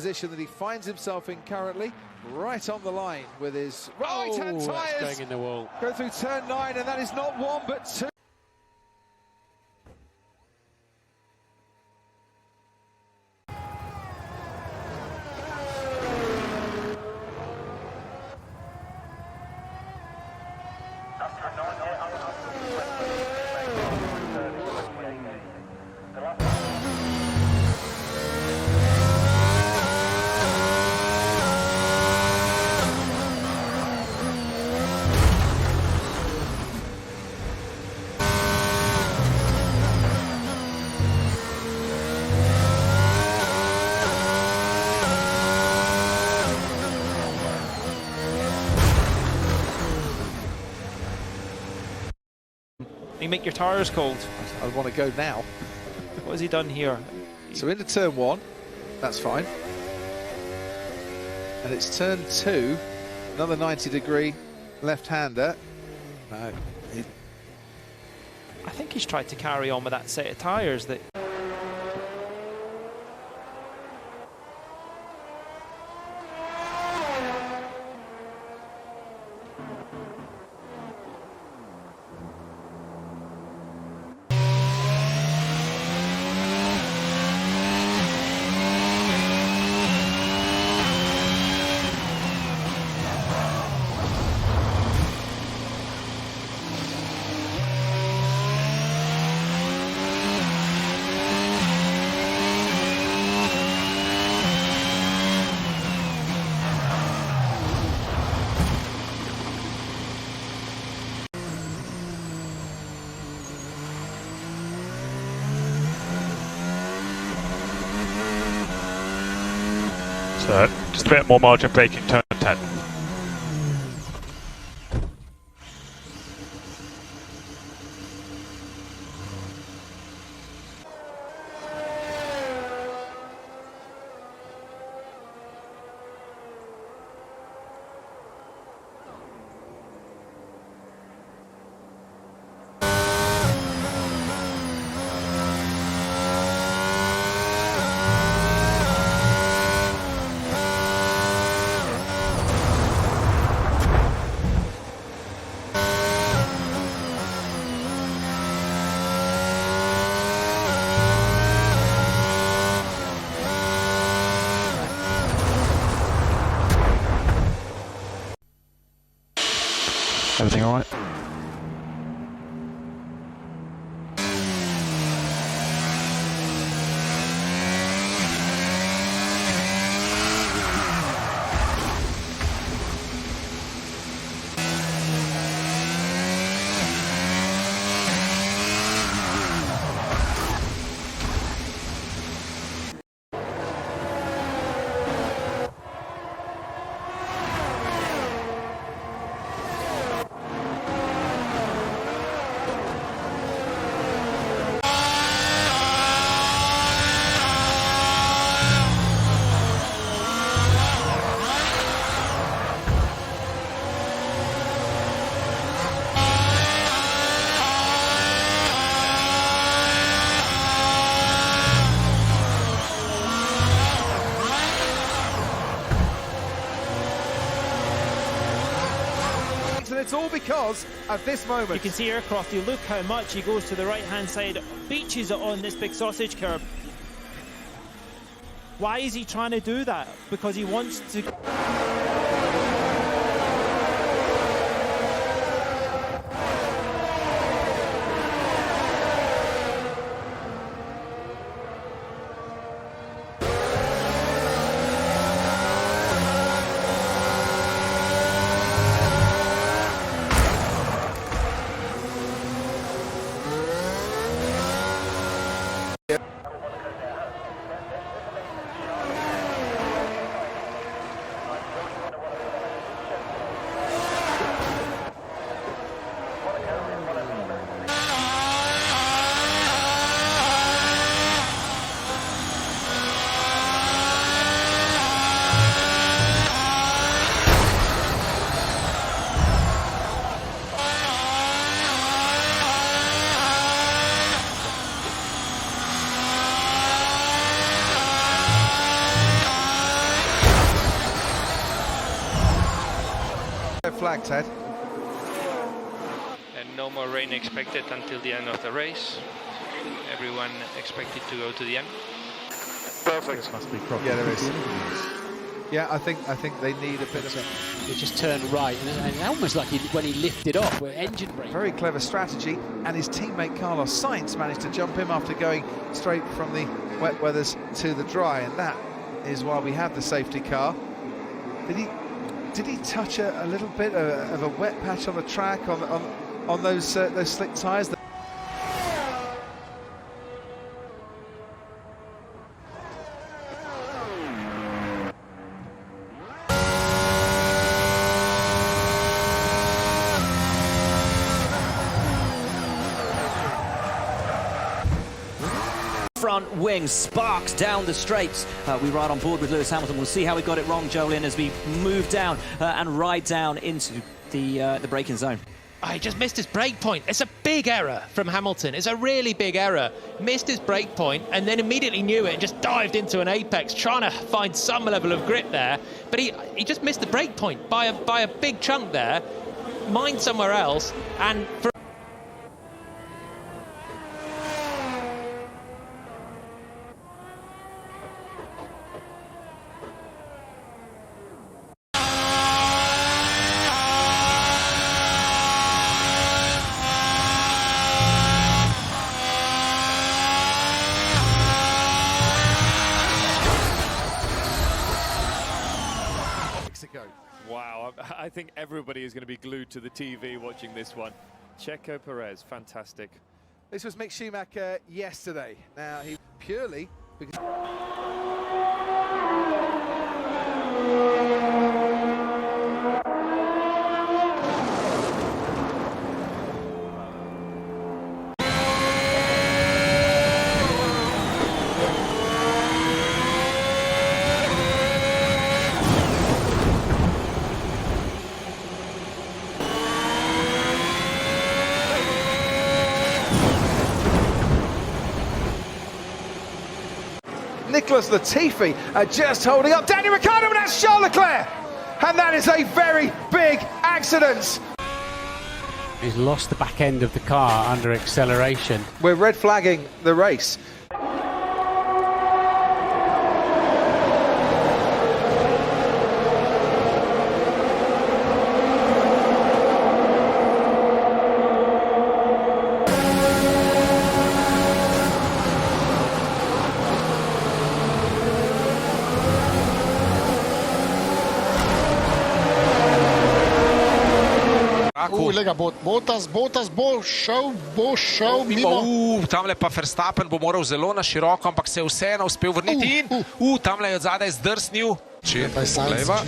position that he finds himself in currently, right on the line with his right-hand tyres. Going in the wall. Go through turn 9, and that is not one but two. You make your tyres cold. I want to go now. What has he done here? So into turn 1, that's fine. And it's turn 2, another 90-degree left-hander. No. I think he's tried to carry on with that set of tyres that... So, just a bit more margin braking, turn 10. Everything alright? And it's all because of this moment. You can see Aircroft, you look how much he goes to the right-hand side, beaches it on this big sausage curb. Why is he trying to do that? Because he wants to... track, Ted. And no more rain expected until the end of the race. Everyone expected to go to the end. Perfect. Must be Yeah, there is. Yeah, I think they need a bit of a... He just turned right, and almost like when he lifted off, with engine brake. Very clever strategy, and his teammate Carlos Sainz managed to jump him after going straight from the wet weathers to the dry, and that is why we have the safety car. Did he touch a little bit of a wet patch on the track on those slick tyres? Front wing sparks down the straights. We ride on board with Lewis Hamilton. We'll see how we got it wrong, Jolien, as we move down and ride down into the braking zone. He just missed his brake point. It's a big error from Hamilton. It's a really big error. Missed his brake point and then immediately knew it and just dived into an apex, trying to find some level of grip there. But he just missed the brake point by a big chunk there. Mind somewhere else, and for Wow, I think everybody is going to be glued to the TV watching this one. Checo Perez, fantastic. This was Mick Schumacher yesterday. Now, he purely... because Nicholas Latifi just holding up Daniel Ricciardo, and that's Charles Leclerc, and that is a very big accident. He's lost the back end of the car under acceleration. We're red flagging the race. Lega, Bottas bo šel mimo. Tamle pa Verstappen bo moral zelo na široko, ampak se je vseeno uspel vrniti in tamle je od zadaj zdrsnil. Poglejva,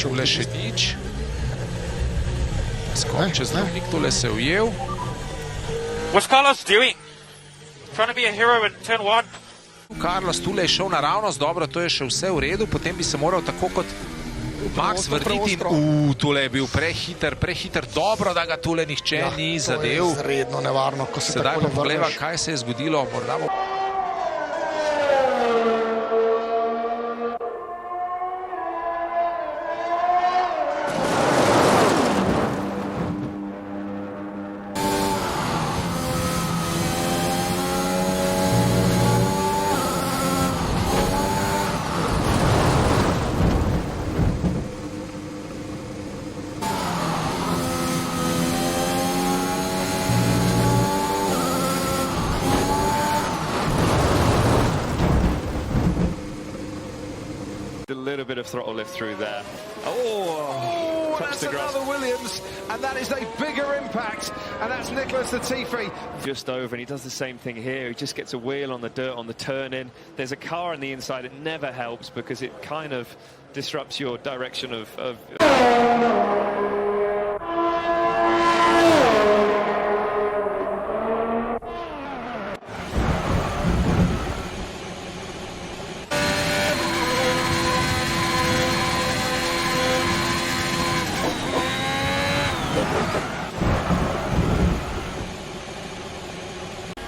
tule še nič. Skok čez drobnik, tule se je ujel. What's Carlos doing? Trying to be a hero in turn 1. Carlos tule je šel naravnost, dobro, to je še vse v redu, potem bi se moral tako kot Max vrniti in tule je bil prehiter, dobro, da ga tule nihče ni zadev. To je izredno nevarno, ko se sedaj takole pa poglejva, vrneš. kaj se je zgodilo, morda bo... A little bit of throttle lift through there. That's another Williams, and that is a bigger impact, and that's Nicholas Latifi. Just over, and he does the same thing here. He just gets a wheel on the dirt on the turn-in. There's a car on the inside. It never helps because it kind of disrupts your direction of...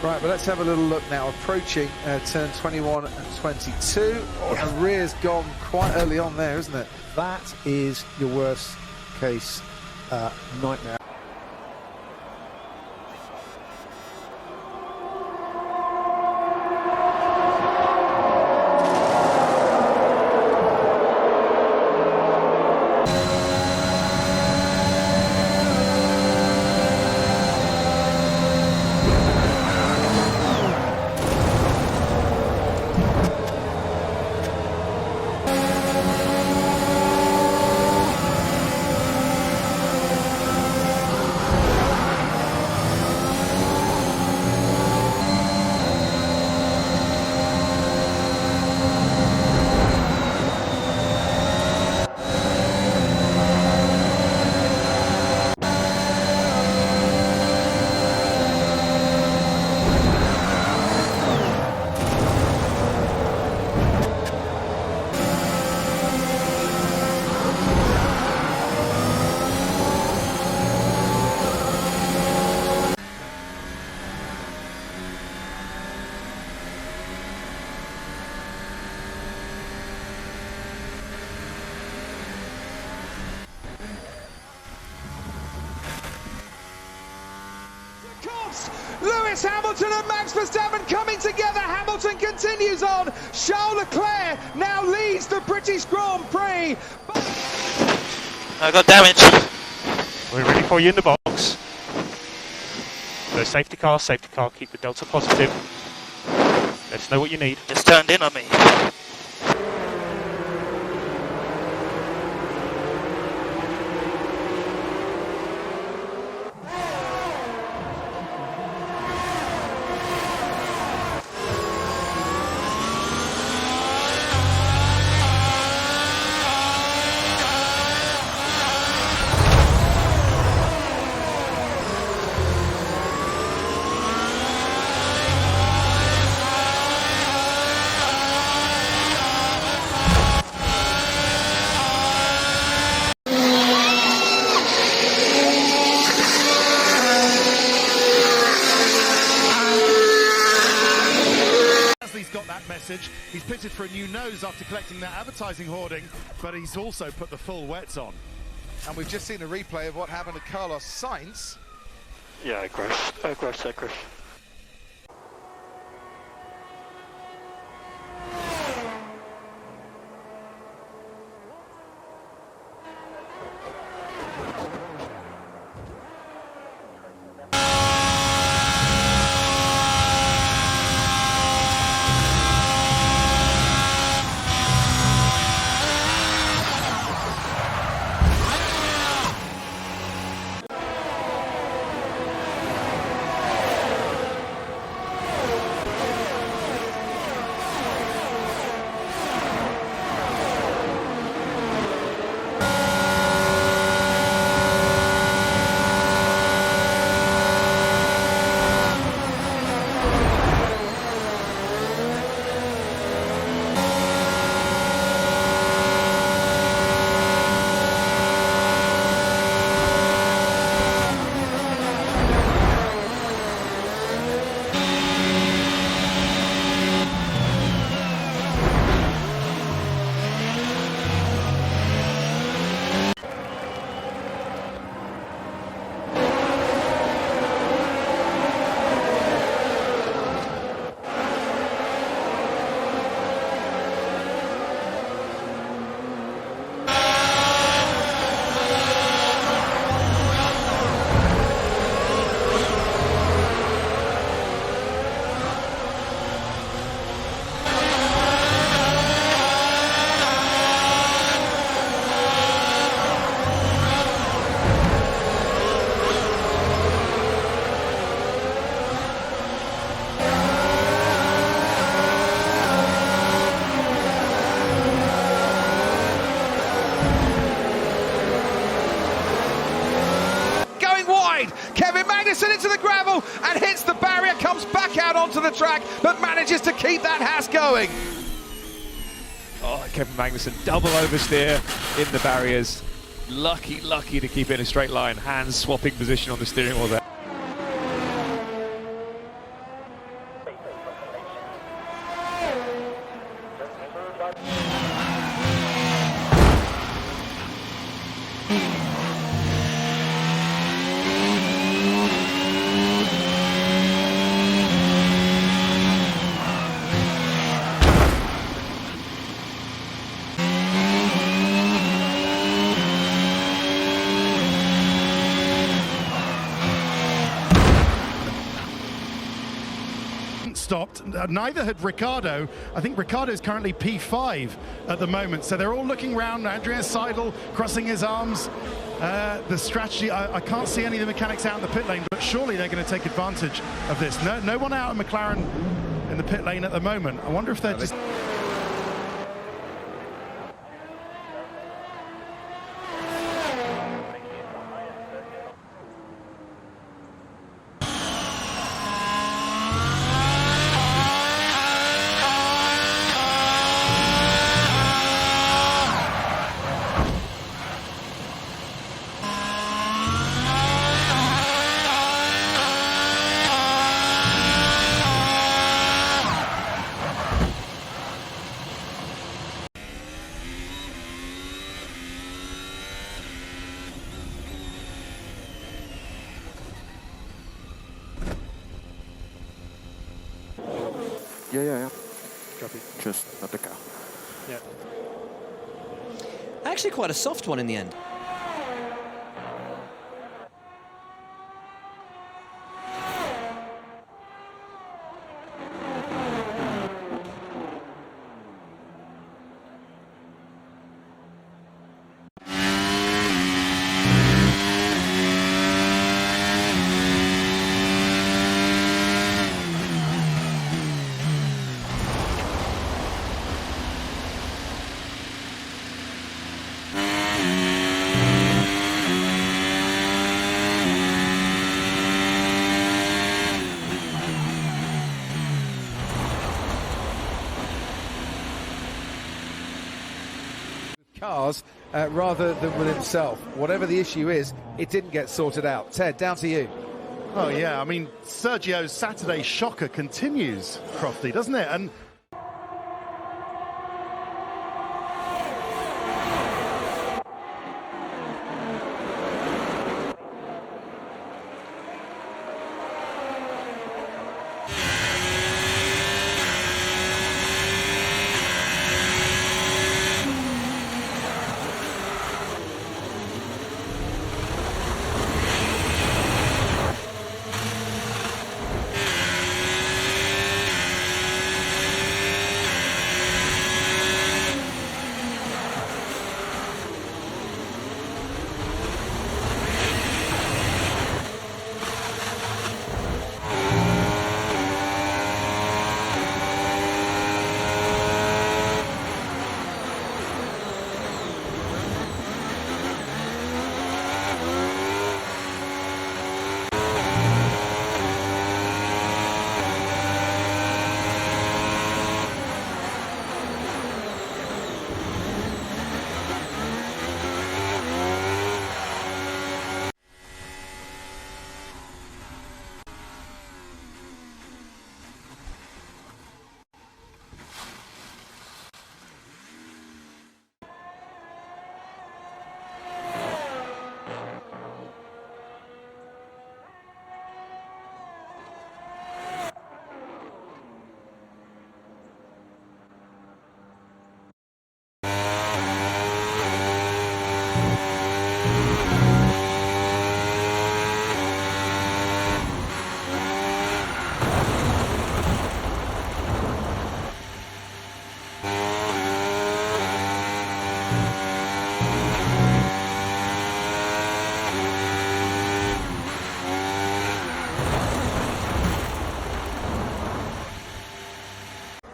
Right, but let's have a little look now. Approaching turn 21 and 22. The rear's gone quite early on there, isn't it? That is your worst case nightmare. Lewis Hamilton and Max Verstappen coming together. Hamilton continues on. Charles Leclerc now leads the British Grand Prix. I got damage. We're ready for you in the box. So safety car, keep the delta positive. Let us know what you need. Just turned in on me. He's pitted for a new nose after collecting that advertising hoarding, but he's also put the full wets on. And we've just seen a replay of what happened to Carlos Sainz. Yeah, I crashed. Into the gravel and hits the barrier, comes back out onto the track, but manages to keep that Haas going. Oh, Kevin Magnussen, double oversteer in the barriers. Lucky to keep it in a straight line. Hands swapping position on the steering wheel there. stopped. Neither had Ricciardo. I think Ricciardo is currently P5 at the moment. So they're all looking round. Andreas Seidel crossing his arms. The strategy, I can't see any of the mechanics out in the pit lane, but surely they're going to take advantage of this. No one out of McLaren in the pit lane at the moment. I wonder if they're just... Yeah. Copy. Just not the car. Yeah. Actually quite a soft one in the end. Cars rather than with himself. Whatever the issue is, it didn't get sorted out. Ted, down to you. Oh yeah, I mean, Sergio's Saturday shocker continues, Crofty, doesn't it? And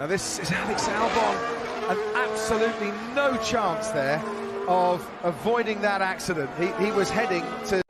Now this is Alex Albon, and absolutely no chance there of avoiding that accident. He was heading to...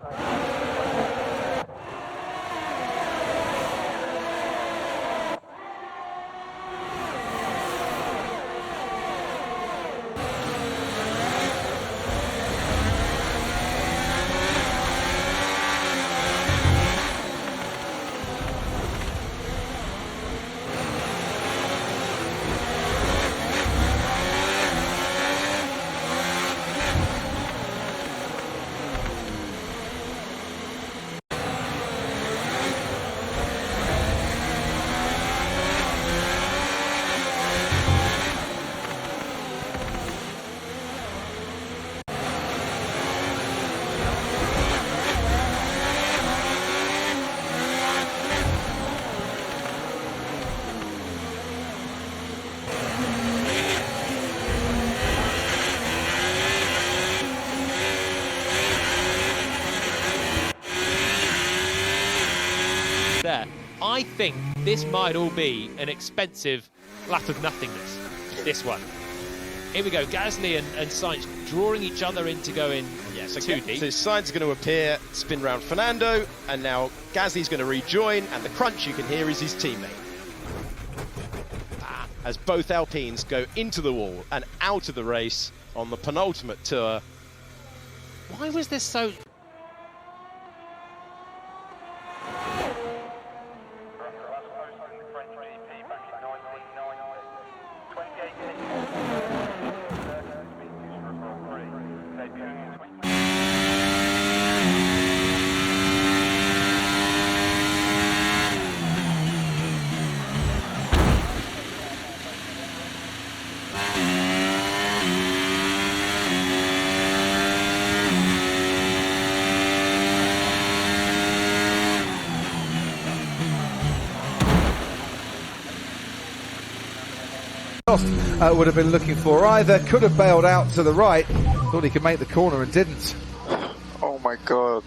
I think this might all be an expensive lap of nothingness, this one. Here we go, Gasly and Sainz drawing each other into going too deep. So Sainz is going to appear, spin round Fernando, and now Gasly's going to rejoin, and the crunch you can hear is his teammate. As both Alpines go into the wall and out of the race on the penultimate tour. Why was this so... Would have been looking for either, could have bailed out to the right, thought he could make the corner and didn't. Oh my god.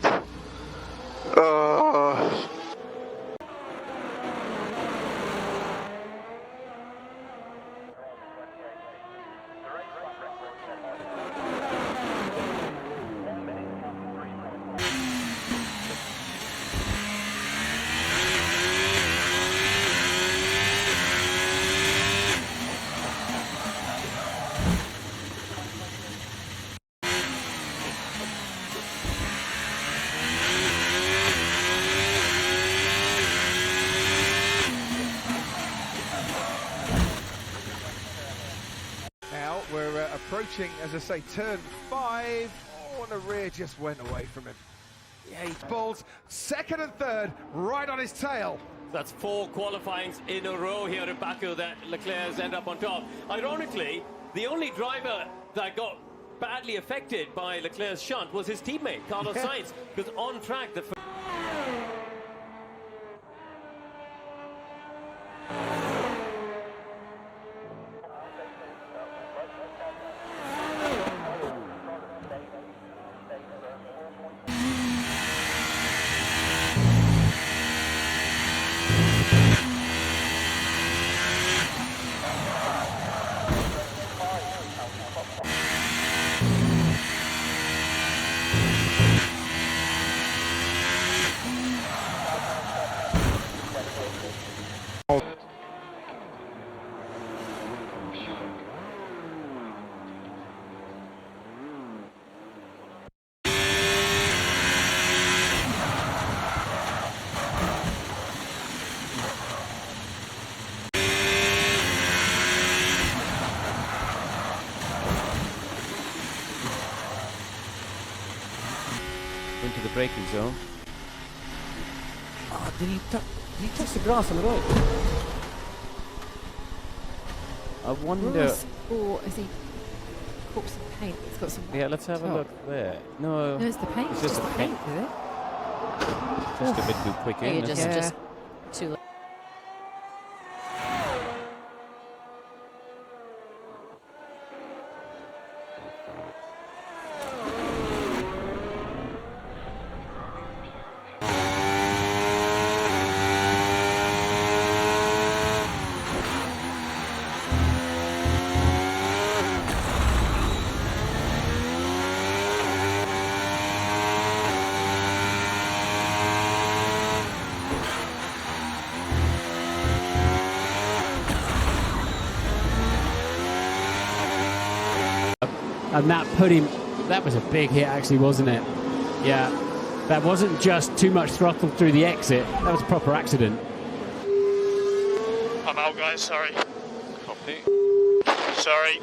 Now we're approaching, as I say, turn 5. Oh, and the rear just went away from him. Yeah, he balls second and third right on his tail. That's 4 qualifyings in a row here in Baku that Leclerc's end up on top. Ironically, the only driver that got badly affected by Leclerc's shunt was his teammate, Carlos Sainz, because on track the... Into the braking zone. Oh, did he touch the grass on the road? I wonder... Or is he caught some paint? It's got some... Yeah, let's have a look there. No, it's the paint. It's just the paint. Is it? Just a bit too quick in. Just too late. And that put him... That was a big hit, actually, wasn't it? Yeah. That wasn't just too much throttle through the exit. That was a proper accident. I'm out, guys. Sorry. Copy. Sorry.